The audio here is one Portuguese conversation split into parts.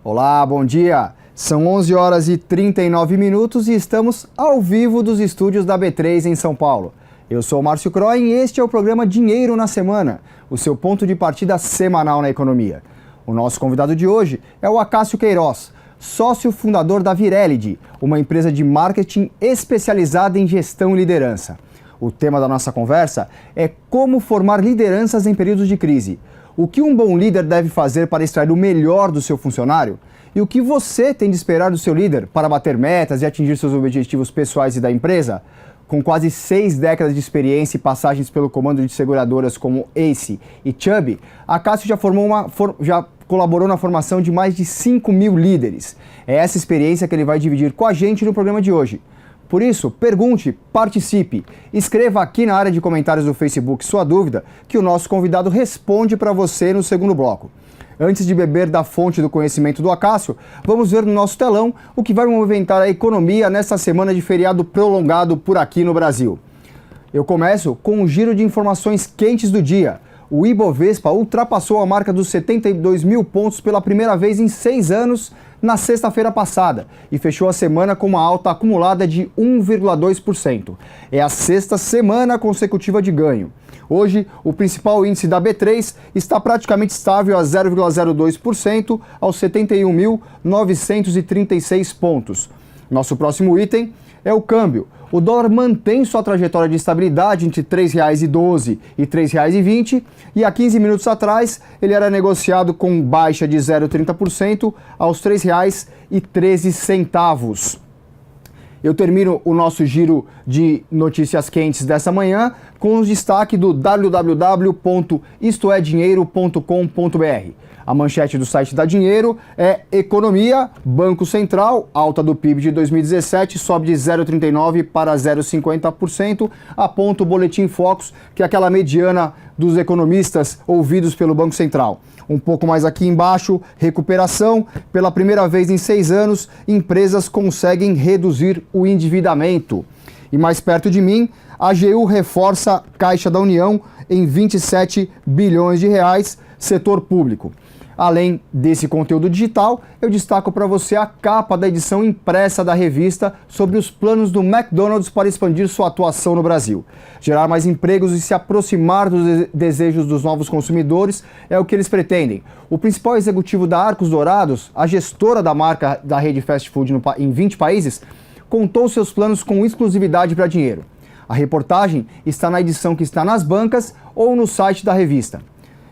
Olá, bom dia! São 11 horas e 39 minutos e estamos ao vivo dos estúdios da B3 em São Paulo. Eu sou o Márcio Croin e este é o programa Dinheiro na Semana, o seu ponto de partida semanal na economia. O nosso convidado de hoje é o Acácio Queiroz, sócio fundador da Virelid, uma empresa de marketing especializada em gestão e liderança. O tema da nossa conversa é como formar lideranças em períodos de crise. O que um bom líder deve fazer para extrair o melhor do seu funcionário? E o que você tem de esperar do seu líder para bater metas e atingir seus objetivos pessoais e da empresa? Com quase 6 décadas de experiência e passagens pelo comando de seguradoras como Ace e Chubb, Acácio já colaborou na formação de mais de 5 mil líderes. É essa experiência que ele vai dividir com a gente no programa de hoje. Por isso, pergunte, participe, escreva aqui na área de comentários do Facebook sua dúvida, que o nosso convidado responde para você no segundo bloco. Antes de beber da fonte do conhecimento do Acácio, vamos ver no nosso telão o que vai movimentar a economia nesta semana de feriado prolongado por aqui no Brasil. Eu começo com um giro de informações quentes do dia. O Ibovespa ultrapassou a marca dos 72 mil pontos pela primeira vez em 6 anos na sexta-feira passada e fechou a semana com uma alta acumulada de 1,2%. É a sexta semana consecutiva de ganho. Hoje, o principal índice da B3 está praticamente estável a 0,02% aos 71.936 pontos. Nosso próximo item é o câmbio. O dólar mantém sua trajetória de estabilidade entre R$ 3,12 e R$ 3,20 e há 15 minutos atrás ele era negociado com baixa de 0,30% aos R$ 3,13. Eu termino o nosso giro de notícias quentes dessa manhã com os destaques do www.istoedinheiro.com.br. A manchete do site da Dinheiro é Economia, Banco Central, alta do PIB de 2017 sobe de 0,39% para 0,50%, aponta o Boletim Focus, que é aquela mediana dos economistas ouvidos pelo Banco Central. Um pouco mais aqui embaixo, recuperação. Pela primeira vez em 6 anos, empresas conseguem reduzir o endividamento. E mais perto de mim, a AGU reforça Caixa da União em 27 bilhões de reais, setor público. Além desse conteúdo digital, eu destaco para você a capa da edição impressa da revista sobre os planos do McDonald's para expandir sua atuação no Brasil. Gerar mais empregos e se aproximar dos desejos dos novos consumidores é o que eles pretendem. O principal executivo da Arcos Dourados, a gestora da marca da rede fast food em 20 países, contou seus planos com exclusividade para Dinheiro. A reportagem está na edição que está nas bancas ou no site da revista.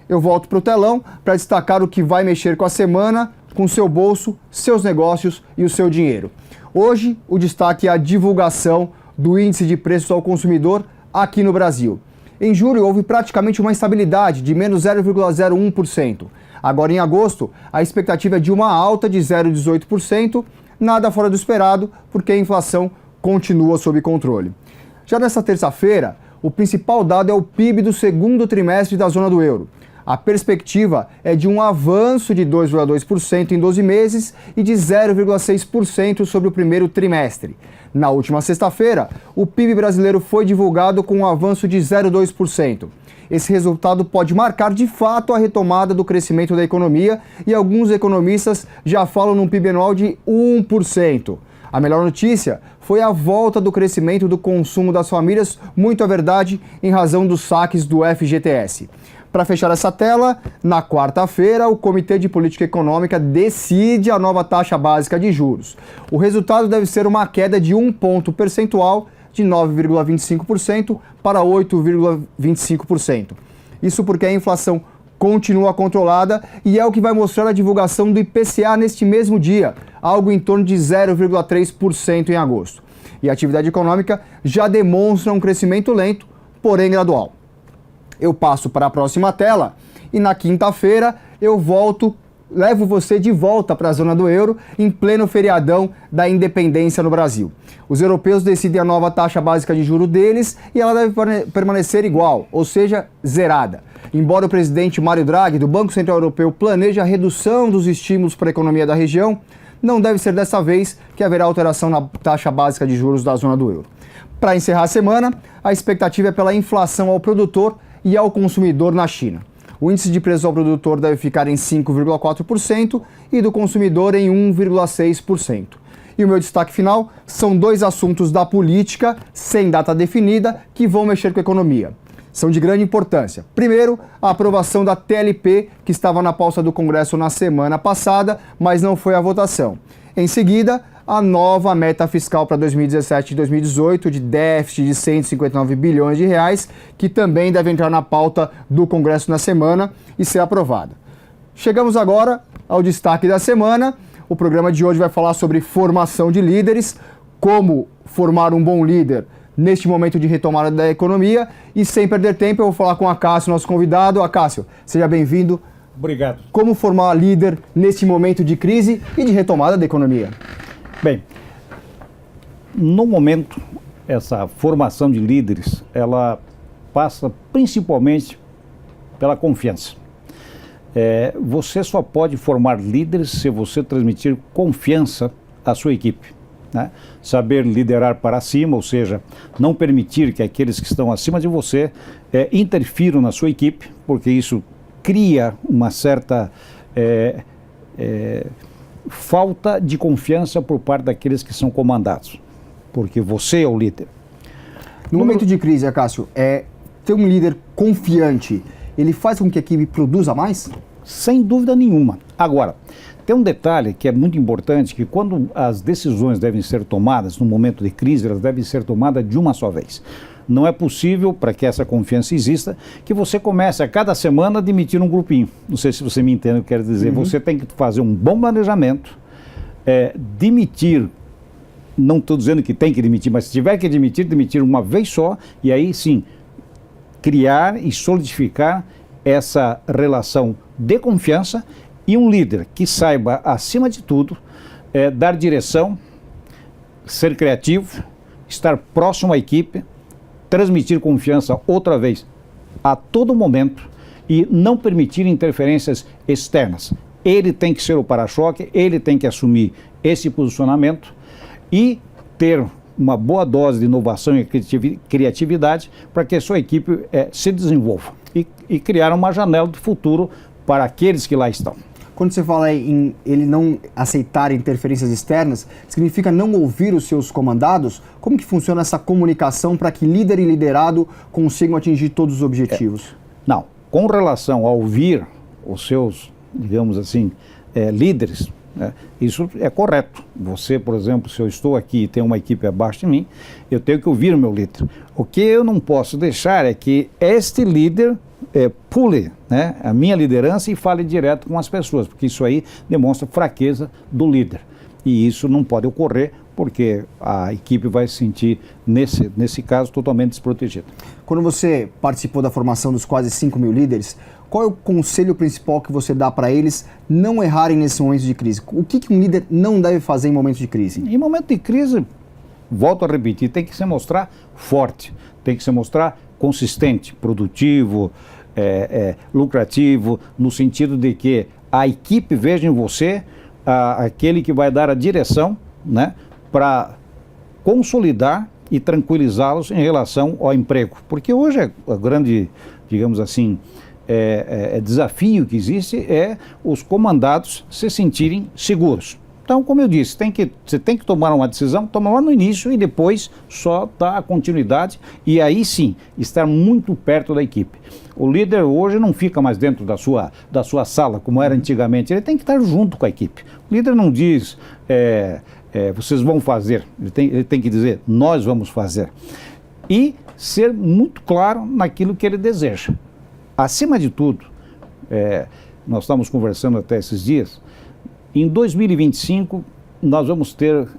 Eu volto para o telão para destacar o que vai mexer com a semana, com seu bolso, seus negócios e o seu dinheiro. Hoje, o destaque é a divulgação do índice de preços ao consumidor aqui no Brasil. Em julho, houve praticamente uma estabilidade de menos 0,01%. Agora, em agosto, a expectativa é de uma alta de 0,18%, nada fora do esperado, porque a inflação continua sob controle. Já nesta terça-feira, o principal dado é o PIB do segundo trimestre da zona do euro. A perspectiva é de um avanço de 2,2% em 12 meses e de 0,6% sobre o primeiro trimestre. Na última sexta-feira, o PIB brasileiro foi divulgado com um avanço de 0,2%. Esse resultado pode marcar de fato a retomada do crescimento da economia e alguns economistas já falam num PIB anual de 1%. A melhor notícia foi a volta do crescimento do consumo das famílias, muito à verdade, em razão dos saques do FGTS. Para fechar essa tela, na quarta-feira, o Comitê de Política Econômica decide a nova taxa básica de juros. O resultado deve ser uma queda de 1 ponto percentual, de 9,25% para 8,25%. Isso porque a inflação continua controlada e é o que vai mostrar a divulgação do IPCA neste mesmo dia, algo em torno de 0,3% em agosto. E a atividade econômica já demonstra um crescimento lento, porém gradual. Eu passo para a próxima tela e na quinta-feira eu levo você de volta para a zona do euro em pleno feriadão da independência no Brasil. Os europeus decidem a nova taxa básica de juros deles e ela deve permanecer igual, ou seja, zerada. Embora o presidente Mário Draghi, do Banco Central Europeu, planeje a redução dos estímulos para a economia da região, não deve ser dessa vez que haverá alteração na taxa básica de juros da zona do euro. Para encerrar a semana, a expectativa é pela inflação ao produtor e ao consumidor na China. O índice de preço ao produtor deve ficar em 5,4% e do consumidor em 1,6%. E o meu destaque final são dois assuntos da política, sem data definida, que vão mexer com a economia. São de grande importância. Primeiro, a aprovação da TLP, que estava na pauta do Congresso na semana passada, mas não foi à votação. Em seguida, a nova meta fiscal para 2017 e 2018 de déficit de 159 bilhões de reais, que também deve entrar na pauta do Congresso na semana e ser aprovada. Chegamos agora ao destaque da semana. O programa de hoje vai falar sobre formação de líderes, como formar um bom líder neste momento de retomada da economia. E sem perder tempo, eu vou falar com Acácio, nosso convidado. Acácio, seja bem-vindo. Obrigado. Como formar líder neste momento de crise e de retomada da economia? Bem, no momento, essa formação de líderes, ela passa principalmente pela confiança. Você só pode formar líderes se você transmitir confiança à sua equipe, né? Saber liderar para cima, ou seja, não permitir que aqueles que estão acima de você interfiram na sua equipe, porque isso cria uma certa falta de confiança por parte daqueles que são comandados, porque você é o líder. No momento de crise, Acácio, ter um líder confiante, ele faz com que a equipe produza mais? Sem dúvida nenhuma. Agora, tem um detalhe que é muito importante, que quando as decisões devem ser tomadas no momento de crise, elas devem ser tomadas de uma só vez. Não é possível, para que essa confiança exista, que você comece a cada semana a demitir um grupinho. Não sei se você me entende o que eu quero dizer. Você tem que fazer um bom planejamento, demitir, não estou dizendo que tem que demitir, mas se tiver que demitir uma vez só, e aí sim, criar e solidificar essa relação de confiança e um líder que saiba, acima de tudo, dar direção, ser criativo, estar próximo à equipe, transmitir confiança outra vez a todo momento e não permitir interferências externas. Ele tem que ser o para-choque, ele tem que assumir esse posicionamento e ter uma boa dose de inovação e criatividade para que a sua equipe se desenvolva e criar uma janela do futuro para aqueles que lá estão. Quando você fala em ele não aceitar interferências externas, significa não ouvir os seus comandados? Como que funciona essa comunicação para que líder e liderado consigam atingir todos os objetivos? Não, com relação a ouvir os seus, digamos assim, líderes, isso é correto. Você, por exemplo, se eu estou aqui e tem uma equipe abaixo de mim, eu tenho que ouvir o meu líder. O que eu não posso deixar é que este líder pule, né, a minha liderança e fale direto com as pessoas, porque isso aí demonstra fraqueza do líder. E isso não pode ocorrer, porque a equipe vai se sentir, nesse caso, totalmente desprotegida. Quando você participou da formação dos quase 5 mil líderes, qual é o conselho principal que você dá para eles não errarem nesse momento de crise? O que um líder não deve fazer em momentos de crise? Em momento de crise, volto a repetir, tem que se mostrar forte, tem que se mostrar consistente, produtivo, lucrativo, no sentido de que a equipe veja em você aquele que vai dar a direção, né, para consolidar e tranquilizá-los em relação ao emprego. Porque hoje a grande, digamos assim, desafio que existe é os comandados se sentirem seguros. Então, como eu disse, você tem que tomar uma decisão, toma lá no início e depois só dar a continuidade e aí sim, estar muito perto da equipe. O líder hoje não fica mais dentro da sua sala, como era antigamente, ele tem que estar junto com a equipe. O líder não diz, vocês vão fazer, ele tem que dizer, nós vamos fazer. E ser muito claro naquilo que ele deseja. Acima de tudo, nós estamos conversando até esses dias, em 2025 nós vamos ter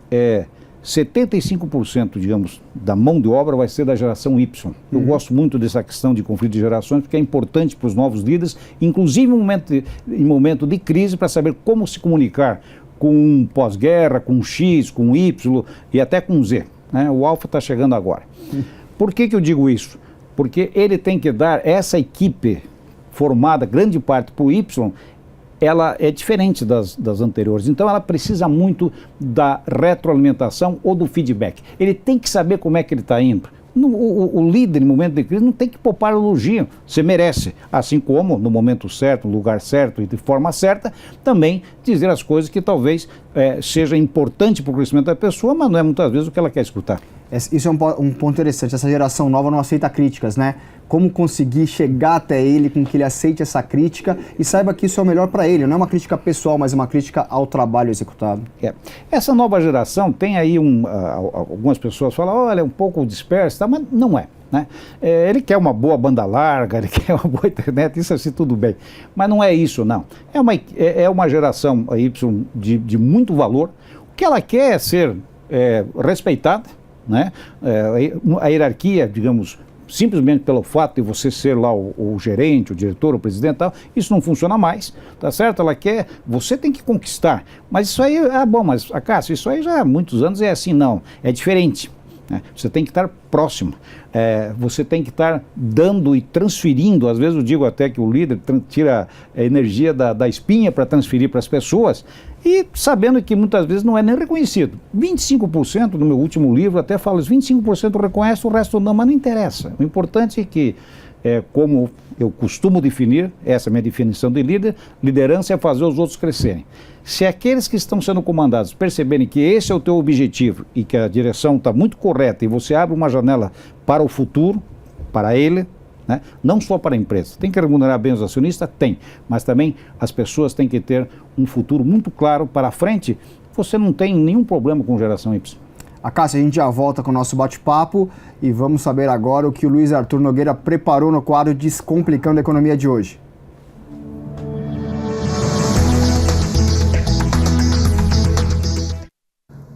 75%, digamos, da mão de obra vai ser da geração Y. Eu gosto muito dessa questão de conflito de gerações, porque é importante para os novos líderes, inclusive em momento de crise, para saber como se comunicar com um pós-guerra, com um X, com um Y e até com um Z. Né? O alfa está chegando agora. Por que eu digo isso? Porque ele tem que dar essa equipe formada, grande parte para o Y, ela é diferente das anteriores. Então ela precisa muito da retroalimentação ou do feedback. Ele tem que saber como é que ele está indo, O líder, em momento de crise, não tem que poupar elogio. Você merece. Assim como, no momento certo, no lugar certo e de forma certa, também dizer as coisas que talvez seja importante para o crescimento da pessoa, mas não é muitas vezes o que ela quer escutar. Isso é um ponto interessante. Essa geração nova não aceita críticas, né? Como conseguir chegar até ele com que ele aceite essa crítica e saiba que isso é o melhor para ele. Não é uma crítica pessoal, mas uma crítica ao trabalho executado. Essa nova geração tem aí algumas pessoas falam, olha, é um pouco disperso, tá? Mas não é. Né? Ele quer uma boa banda larga, ele quer uma boa internet, isso assim tudo bem. Mas não é isso, não. É uma geração Y de muito valor. O que ela quer é ser respeitada, né? A hierarquia, digamos, simplesmente pelo fato de você ser lá o gerente, o diretor, o presidente e tal, isso não funciona mais, tá certo? Você tem que conquistar. Mas isso aí, bom, mas Cássio, isso aí já há muitos anos é assim, não, é diferente. Né? Você tem que estar próximo, você tem que estar dando e transferindo, às vezes eu digo até que o líder tira a energia da espinha para transferir para as pessoas, e sabendo que muitas vezes não é nem reconhecido. 25% no meu último livro, até falo, 25% reconhece, o resto não, mas não interessa. O importante é que, como eu costumo definir, essa é a minha definição de líder, liderança é fazer os outros crescerem. Se aqueles que estão sendo comandados perceberem que esse é o teu objetivo e que a direção está muito correta e você abre uma janela para o futuro, para ele, né? Não só para a empresa. Tem que remunerar bem os acionistas? Tem. Mas também as pessoas têm que ter um futuro muito claro para frente. Você não tem nenhum problema com geração Y. Cássio, a gente já volta com o nosso bate-papo e vamos saber agora o que o Luiz Arthur Nogueira preparou no quadro Descomplicando a Economia de hoje.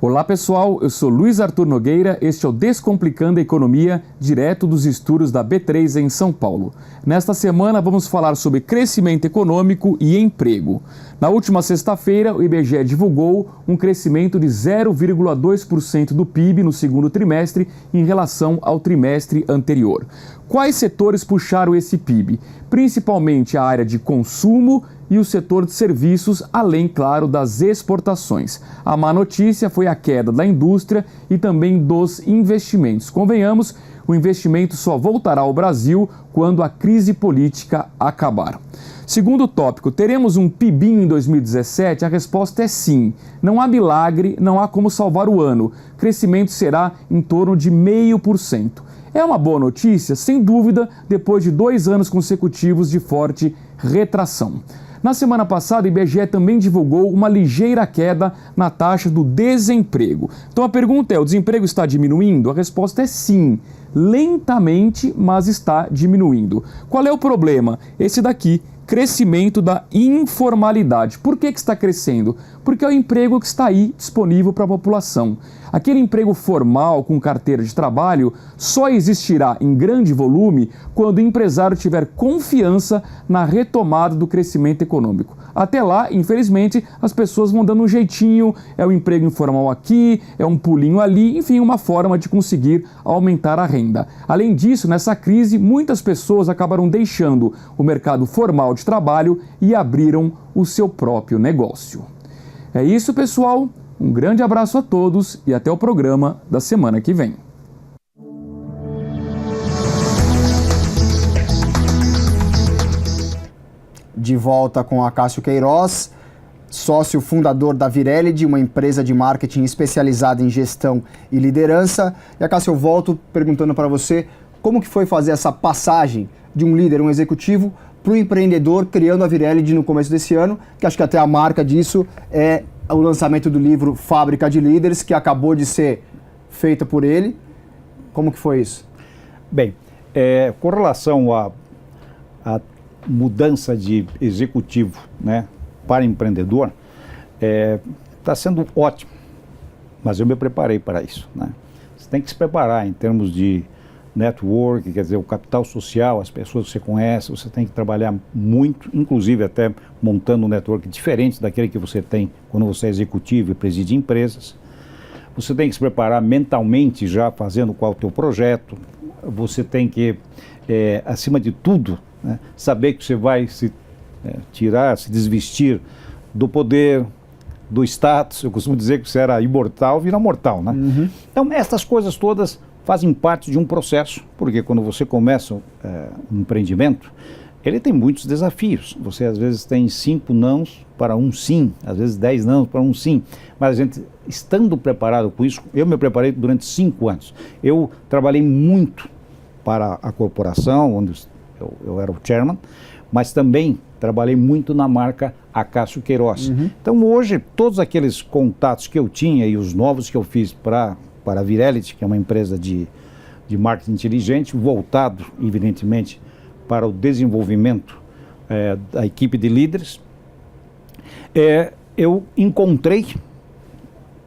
Olá pessoal, eu sou Luiz Arthur Nogueira, este é o Descomplicando a Economia, direto dos estúdios da B3 em São Paulo. Nesta semana vamos falar sobre crescimento econômico e emprego. Na última sexta-feira, o IBGE divulgou um crescimento de 0,2% do PIB no segundo trimestre em relação ao trimestre anterior. Quais setores puxaram esse PIB? Principalmente a área de consumo e o setor de serviços, além, claro, das exportações. A má notícia foi a queda da indústria e também dos investimentos. Convenhamos, o investimento só voltará ao Brasil quando a crise política acabar. Segundo tópico, teremos um PIBinho em 2017? A resposta é sim. Não há milagre, não há como salvar o ano. Crescimento será em torno de 0,5%. É uma boa notícia? Sem dúvida, depois de 2 anos consecutivos de forte retração. Na semana passada, o IBGE também divulgou uma ligeira queda na taxa do desemprego. Então a pergunta é, o desemprego está diminuindo? A resposta é sim. Lentamente, mas está diminuindo. Qual é o problema? Esse daqui, crescimento da informalidade. Por que está crescendo? Porque é o emprego que está aí disponível para a população. Aquele emprego formal com carteira de trabalho só existirá em grande volume quando o empresário tiver confiança na retomada do crescimento econômico. Até lá, infelizmente, as pessoas vão dando um jeitinho, é o emprego informal aqui, é um pulinho ali, enfim, uma forma de conseguir aumentar a renda. Além disso, nessa crise, muitas pessoas acabaram deixando o mercado formal de trabalho e abriram o seu próprio negócio. É isso, pessoal. Um grande abraço a todos e até o programa da semana que vem. De volta com a Cássio Queiroz, sócio fundador da Virelid, uma empresa de marketing especializada em gestão e liderança. E a Cássio, eu volto perguntando para você como que foi fazer essa passagem de um líder, um executivo, para o empreendedor, criando a Virelid no começo desse ano, que acho que até a marca disso é o lançamento do livro Fábrica de Líderes, que acabou de ser feita por ele. Como que foi isso? Bem, com relação à mudança de executivo, né, para empreendedor, está sendo ótimo, mas eu me preparei para isso. Né? Você tem que se preparar em termos de network, quer dizer, o capital social, as pessoas que você conhece, você tem que trabalhar muito, inclusive até montando um network diferente daquele que você tem quando você é executivo e preside empresas. Você tem que se preparar mentalmente já fazendo qual é o teu projeto. Você tem que, acima de tudo, né, saber que você vai se desvestir do poder, do status. Eu costumo dizer que você era imortal, vira mortal, né? Uhum. Então, essas coisas todas fazem parte de um processo, porque quando você começa um empreendimento, ele tem muitos desafios. Você às vezes tem 5 nãos para um sim, às vezes 10 nãos para um sim. Mas a gente, estando preparado com isso, eu me preparei durante 5 anos. Eu trabalhei muito para a corporação, onde eu era o chairman, mas também trabalhei muito na marca Acácio Queiroz. Então hoje, todos aqueles contatos que eu tinha e os novos que eu fiz para a Virelity, que é uma empresa de marketing inteligente, voltado, evidentemente, para o desenvolvimento da equipe de líderes, eu encontrei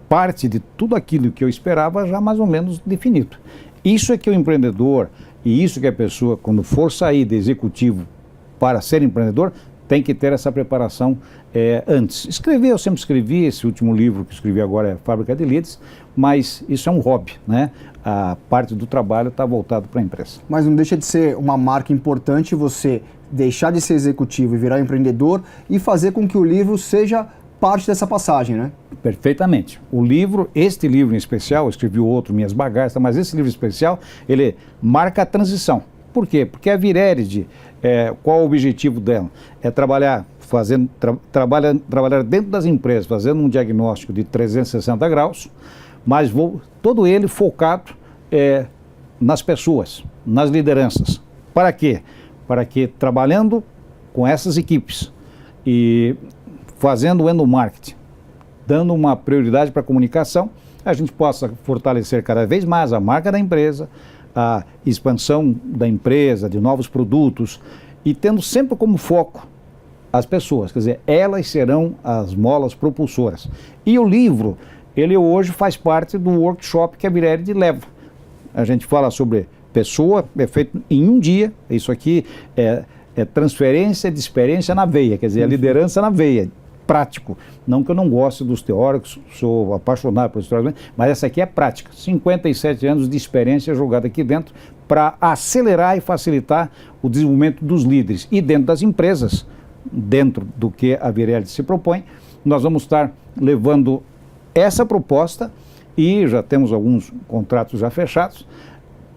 parte de tudo aquilo que eu esperava já mais ou menos definido. Isso é que o empreendedor e isso que a pessoa, quando for sair de executivo para ser empreendedor, tem que ter essa preparação antes. Escrever, eu sempre escrevi, esse último livro que escrevi agora é Fábrica de Líderes, mas isso é um hobby, né? A parte do trabalho está voltada para a empresa. Mas não deixa de ser uma marca importante você deixar de ser executivo e virar empreendedor e fazer com que o livro seja parte dessa passagem, né? Perfeitamente. O livro, este livro em especial, eu escrevi outro, Minhas Bagagens, mas esse livro especial, ele marca a transição. Por quê? Porque a Virelity, qual o objetivo dela? É trabalhar, trabalhar dentro das empresas, fazendo um diagnóstico de 360 graus, mas todo ele focado nas pessoas, nas lideranças. Para quê? Para que trabalhando com essas equipes e fazendo o endomarketing, dando uma prioridade para a comunicação, a gente possa fortalecer cada vez mais a marca da empresa, a expansão da empresa, de novos produtos, e tendo sempre como foco as pessoas, quer dizer, elas serão as molas propulsoras. E o livro, ele hoje faz parte do workshop que a Virelity leva. A gente fala sobre pessoa, é feito em um dia, isso aqui é transferência de experiência na veia, quer dizer, a liderança na veia, prático. Não que eu não goste dos teóricos, sou apaixonado por teóricos, mas essa aqui é prática. 57 anos de experiência jogada aqui dentro para acelerar e facilitar o desenvolvimento dos líderes. E dentro das empresas, dentro do que a Virelity se propõe, nós vamos estar levando essa proposta e já temos alguns contratos já fechados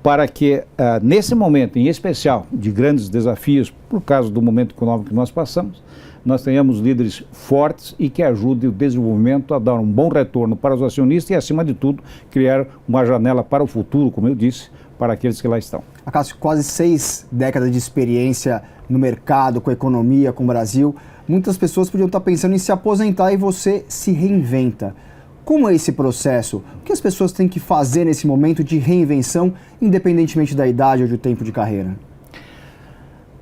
para que nesse momento em especial de grandes desafios, por causa do momento econômico que nós passamos, nós tenhamos líderes fortes e que ajudem o desenvolvimento a dar um bom retorno para os acionistas e, acima de tudo, criar uma janela para o futuro, como eu disse, para aqueles que lá estão. Acácio, quase 6 décadas de experiência no mercado, com a economia, com o Brasil. Muitas pessoas podiam estar pensando em se aposentar e você se reinventa. Como é esse processo? O que as pessoas têm que fazer nesse momento de reinvenção, independentemente da idade ou do tempo de carreira?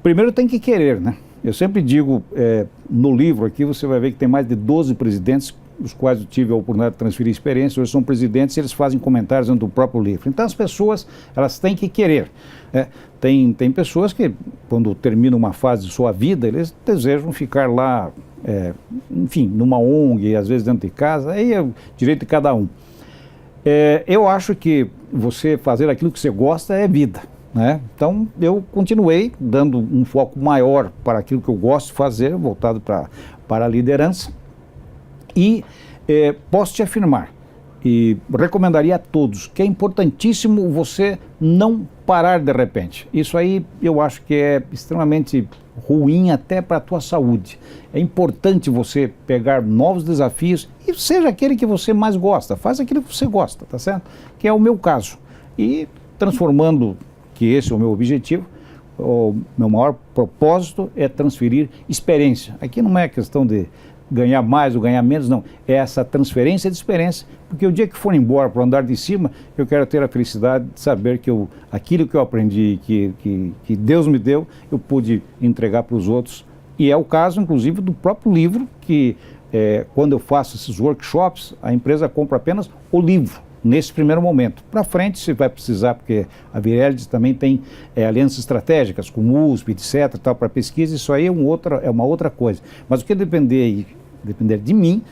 Primeiro tem que querer, né? Eu sempre digo, no livro aqui você vai ver que tem mais de 12 presidentes, os quais eu tive a oportunidade de transferir experiência, hoje são presidentes e eles fazem comentários dentro do próprio livro. Então as pessoas, elas têm que querer. Tem pessoas que, quando terminam uma fase de sua vida, eles desejam ficar lá, enfim, numa ONG, às vezes dentro de casa, aí é o direito de cada um. Eu acho que você fazer aquilo que você gosta é vida. Né? Então eu continuei dando um foco maior para aquilo que eu gosto de fazer, voltado para a liderança, e posso te afirmar e recomendaria a todos que é importantíssimo você não parar de repente. Isso aí eu acho que é extremamente ruim até para a tua saúde. É importante você pegar novos desafios e seja aquele que você mais gosta, faz aquilo que você gosta, tá certo? Que é o meu caso. E transformando, que esse é o meu objetivo, o meu maior propósito é transferir experiência. Aqui não é questão de ganhar mais ou ganhar menos, não. É essa transferência de experiência, porque o dia que for embora para o andar de cima, eu quero ter a felicidade de saber que aquilo que eu aprendi, que Deus me deu, eu pude entregar para os outros. E é o caso, inclusive, do próprio livro, que quando eu faço esses workshops, a empresa compra apenas o livro. Nesse primeiro momento. Para frente, se vai precisar, porque a Virelity também tem alianças estratégicas com o USP, etc., para pesquisa, isso aí é uma outra coisa. Mas o que depender de mim,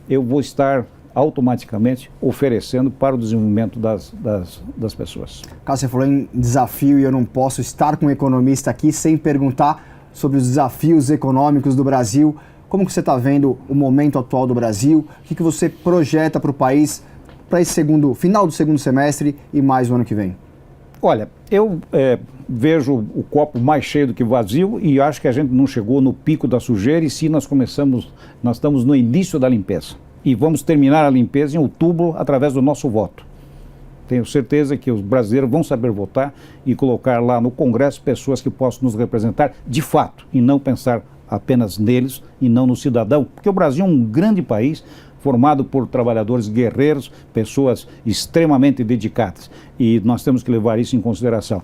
eu vou estar automaticamente oferecendo para o desenvolvimento das pessoas. Caso você falou em desafio e eu não posso estar com um economista aqui sem perguntar sobre os desafios econômicos do Brasil. Como que você está vendo o momento atual do Brasil? O que você projeta para o país para esse final do segundo semestre e mais o ano que vem? Olha, eu vejo o copo mais cheio do que vazio e acho que a gente não chegou no pico da sujeira e sim nós estamos no início da limpeza. E vamos terminar a limpeza em outubro através do nosso voto. Tenho certeza que os brasileiros vão saber votar e colocar lá no Congresso pessoas que possam nos representar de fato e não pensar apenas neles e não no cidadão. Porque o Brasil é um grande país formado por trabalhadores guerreiros, pessoas extremamente dedicadas. E nós temos que levar isso em consideração.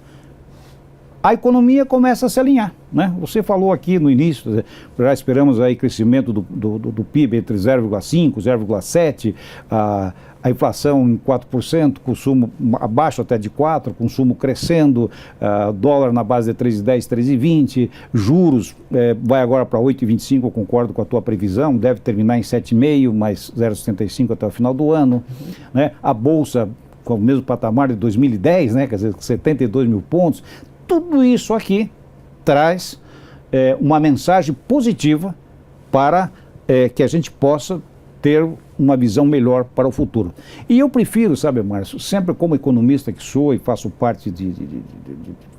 A economia começa a se alinhar, né? Você falou aqui no início, já esperamos aí crescimento do PIB entre 0,5% e 0,7%, a inflação em 4%, consumo abaixo até de 4%, consumo crescendo, dólar na base de 3,10, 3,20, juros vai agora para 8,25, eu concordo com a tua previsão, deve terminar em 7,5, mais 0,75 até o final do ano, né? A Bolsa com o mesmo patamar de 2010, né? Quer dizer, 72 mil pontos. Tudo isso aqui traz uma mensagem positiva para que a gente possa ter uma visão melhor para o futuro. E eu prefiro, sabe, Márcio, sempre como economista que sou e faço parte de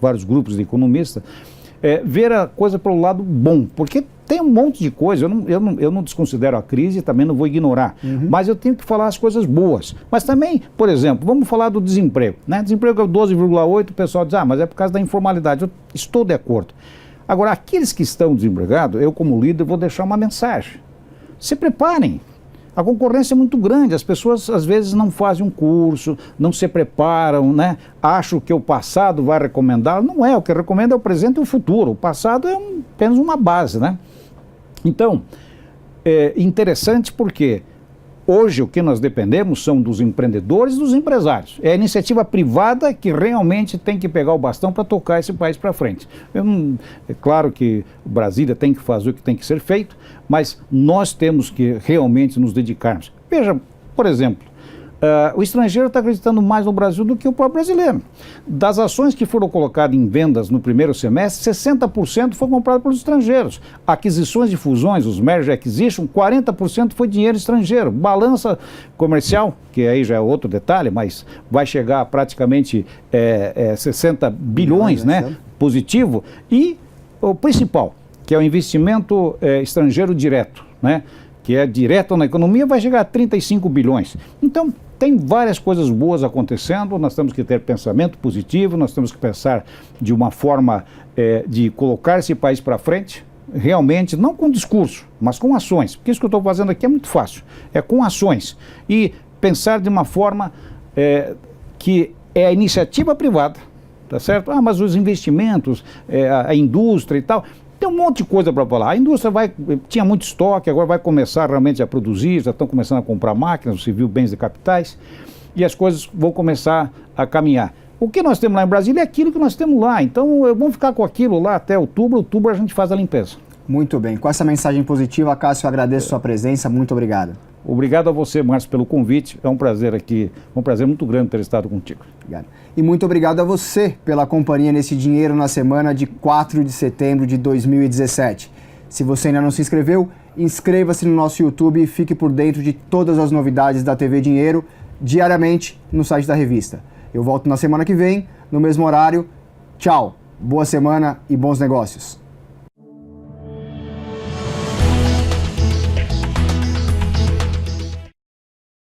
vários grupos de economistas, ver a coisa pelo lado bom, porque tem um monte de coisa, eu não desconsidero a crise e também não vou ignorar, mas eu tenho que falar as coisas boas. Mas também, por exemplo, vamos falar do desemprego, né? Desemprego é 12,8%, o pessoal diz, mas é por causa da informalidade. Eu estou de acordo. Agora, aqueles que estão desempregados, eu como líder vou deixar uma mensagem. Se preparem. A concorrência é muito grande, as pessoas às vezes não fazem um curso, não se preparam, né? Acham que o passado vai recomendar. Não é, o que recomenda é o presente e o futuro. O passado é apenas uma base, né? Então, é interessante porque hoje o que nós dependemos são dos empreendedores e dos empresários. É a iniciativa privada que realmente tem que pegar o bastão para tocar esse país para frente. É claro que Brasília tem que fazer o que tem que ser feito, mas nós temos que realmente nos dedicarmos. Veja, por exemplo, o estrangeiro está acreditando mais no Brasil do que o próprio brasileiro. Das ações que foram colocadas em vendas no primeiro semestre, 60% foi comprado pelos estrangeiros. Aquisições de fusões, os merger acquisition, 40% foi dinheiro estrangeiro. Balança comercial, que aí já é outro detalhe, mas vai chegar a praticamente 60 bilhões, né, positivo. E o principal, que é o investimento estrangeiro direto, né, que é direto na economia, vai chegar a 35 bilhões. Então, tem várias coisas boas acontecendo, nós temos que ter pensamento positivo, nós temos que pensar de uma forma de colocar esse país para frente, realmente, não com discurso, mas com ações. Porque isso que eu estou fazendo aqui é muito fácil, é com ações. E pensar de uma forma que é a iniciativa privada, tá certo? Mas os investimentos, a indústria e tal... Tem um monte de coisa para falar. A indústria tinha muito estoque, agora vai começar realmente a produzir, já estão começando a comprar máquinas, você viu, bens de capitais, e as coisas vão começar a caminhar. O que nós temos lá em Brasília é aquilo que nós temos lá, então vamos ficar com aquilo lá até outubro. Outubro a gente faz a limpeza. Muito bem. Com essa mensagem positiva, Cássio, eu agradeço a sua presença. Muito obrigado. Obrigado a você, Márcio, pelo convite. É um prazer aqui, um prazer muito grande ter estado contigo. Obrigado. E muito obrigado a você pela companhia nesse Dinheiro na Semana de 4 de setembro de 2017. Se você ainda não se inscreveu, inscreva-se no nosso YouTube e fique por dentro de todas as novidades da TV Dinheiro diariamente no site da revista. Eu volto na semana que vem, no mesmo horário. Tchau, boa semana e bons negócios.